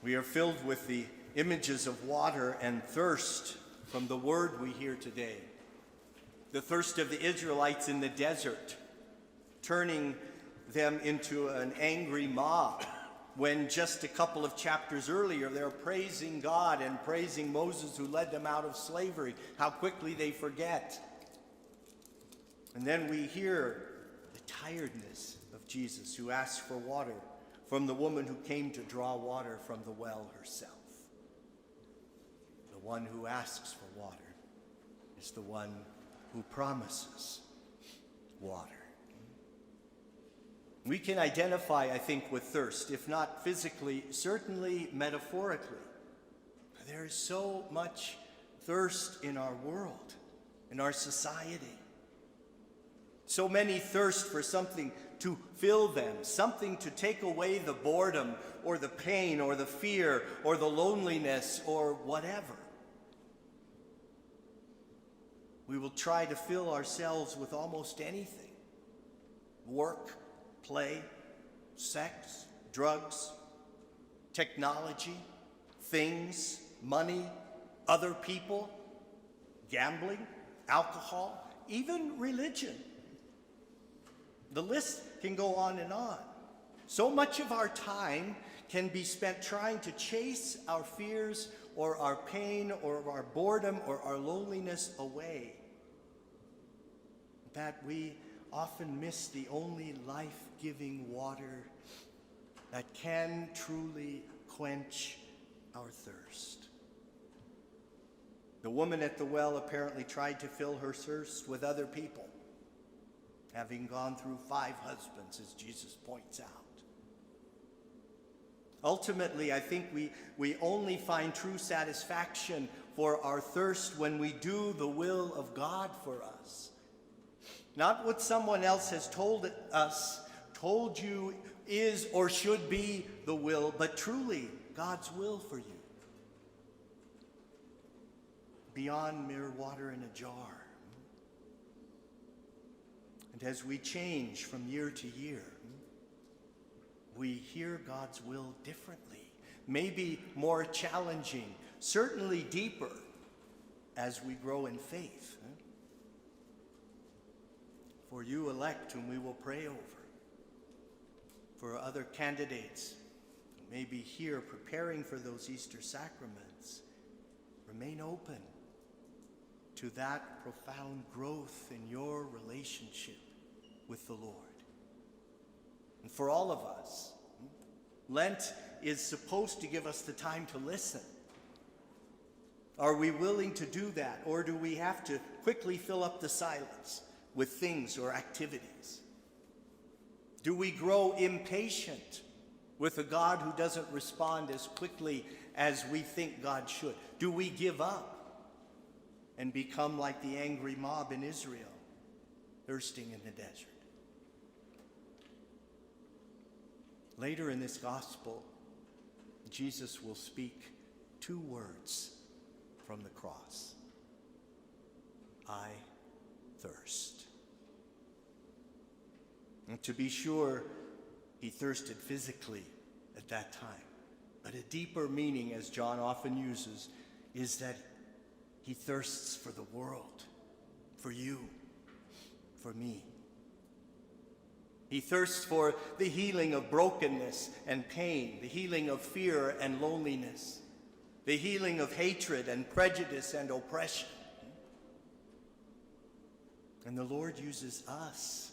We are filled with the images of water and thirst from the word we hear today. The thirst of the Israelites in the desert, turning them into an angry mob, when just a couple of chapters earlier they're praising God and praising Moses who led them out of slavery. How quickly they forget. And then we hear the tiredness of Jesus, who asks for water from the woman who came to draw water from the well herself. The one who asks for water is the one who promises water. We can identify, I think, with thirst, if not physically, certainly metaphorically. There is so much thirst in our world, in our society. So many thirst for something to fill them, something to take away the boredom or the pain or the fear or the loneliness or whatever. We will try to fill ourselves with almost anything. Work, play, sex, drugs, technology, things, money, other people, gambling, alcohol, even religion. The list can go on and on. So much of our time can be spent trying to chase our fears or our pain or our boredom or our loneliness away, that we often miss the only life-giving water that can truly quench our thirst. The woman at the well apparently tried to fill her thirst with other people, having gone through 5 husbands, as Jesus points out. Ultimately, I think we only find true satisfaction for our thirst when we do the will of God for us. Not what someone else has told us, told you is or should be the will, but truly God's will for you. Beyond mere water in a jar. And as we change from year to year, we hear God's will differently, maybe more challenging, certainly deeper as we grow in faith. For you elect whom we will pray over, for other candidates who may be here preparing for those Easter sacraments, remain open to that profound growth in your relationship with the Lord. And for all of us, Lent is supposed to give us the time to listen. Are we willing to do that, or do we have to quickly fill up the silence with things or activities? Do we grow impatient with a God who doesn't respond as quickly as we think God should? Do we give up and become like the angry mob in Israel, thirsting in the desert? Later in this gospel, Jesus will speak 2 words from the cross. I thirst. And to be sure, he thirsted physically at that time. But a deeper meaning, as John often uses, is that he thirsts for the world, for you, for me. He thirsts for the healing of brokenness and pain, the healing of fear and loneliness, the healing of hatred and prejudice and oppression. And the Lord uses us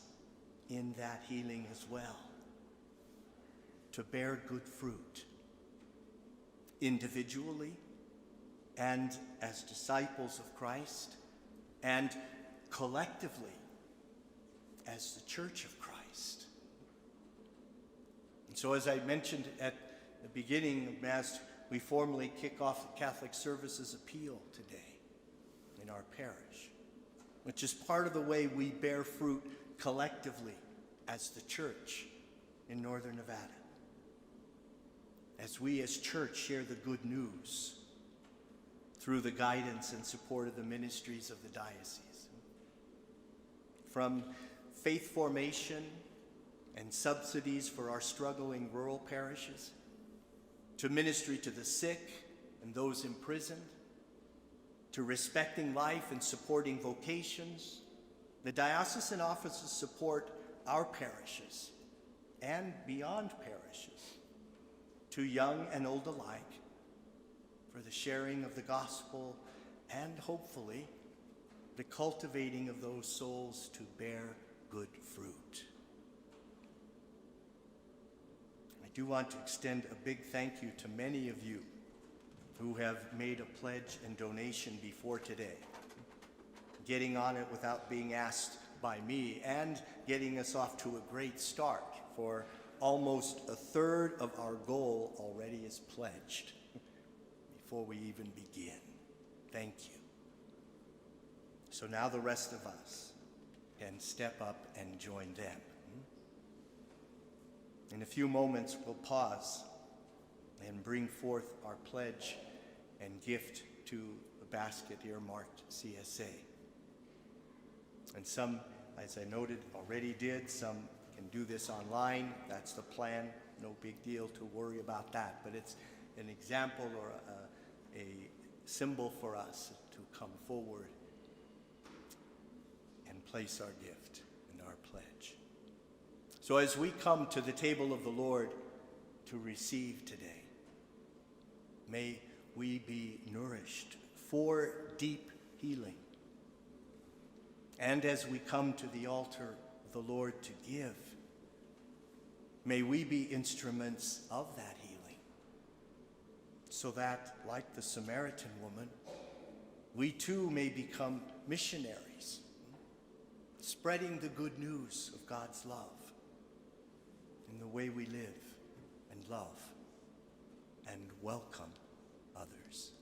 in that healing as well, to bear good fruit, individually and as disciples of Christ, and collectively as the Church of Christ. And so, as I mentioned at the beginning of Mass, we formally kick off the Catholic Services Appeal today in our parish, which is part of the way we bear fruit collectively as the Church in Northern Nevada. As we as Church share the good news through the guidance and support of the ministries of the diocese. From faith formation and subsidies for our struggling rural parishes, to ministry to the sick and those imprisoned, to respecting life and supporting vocations. The diocesan offices support our parishes and beyond parishes, to young and old alike, for the sharing of the gospel and hopefully the cultivating of those souls to bear good fruit. I do want to extend a big thank you to many of you who have made a pledge and donation before today, getting on it without being asked by me and getting us off to a great start, for almost a third of our goal already is pledged before we even begin. Thank you. So now the rest of us can step up and join them. In a few moments, we'll pause and bring forth our pledge and gift to the basket earmarked CSA. And some, as I noted, already did. Some can do this online. That's the plan. No big deal to worry about that. But it's an example or a symbol for us to come forward and place our gift and our pledge. So as we come to the table of the Lord to receive today, may we be nourished for deep healing. And as we come to the altar of the Lord to give, may we be instruments of that healing, so that, like the Samaritan woman, we too may become missionaries, spreading the good news of God's love in the way we live and love and welcome others.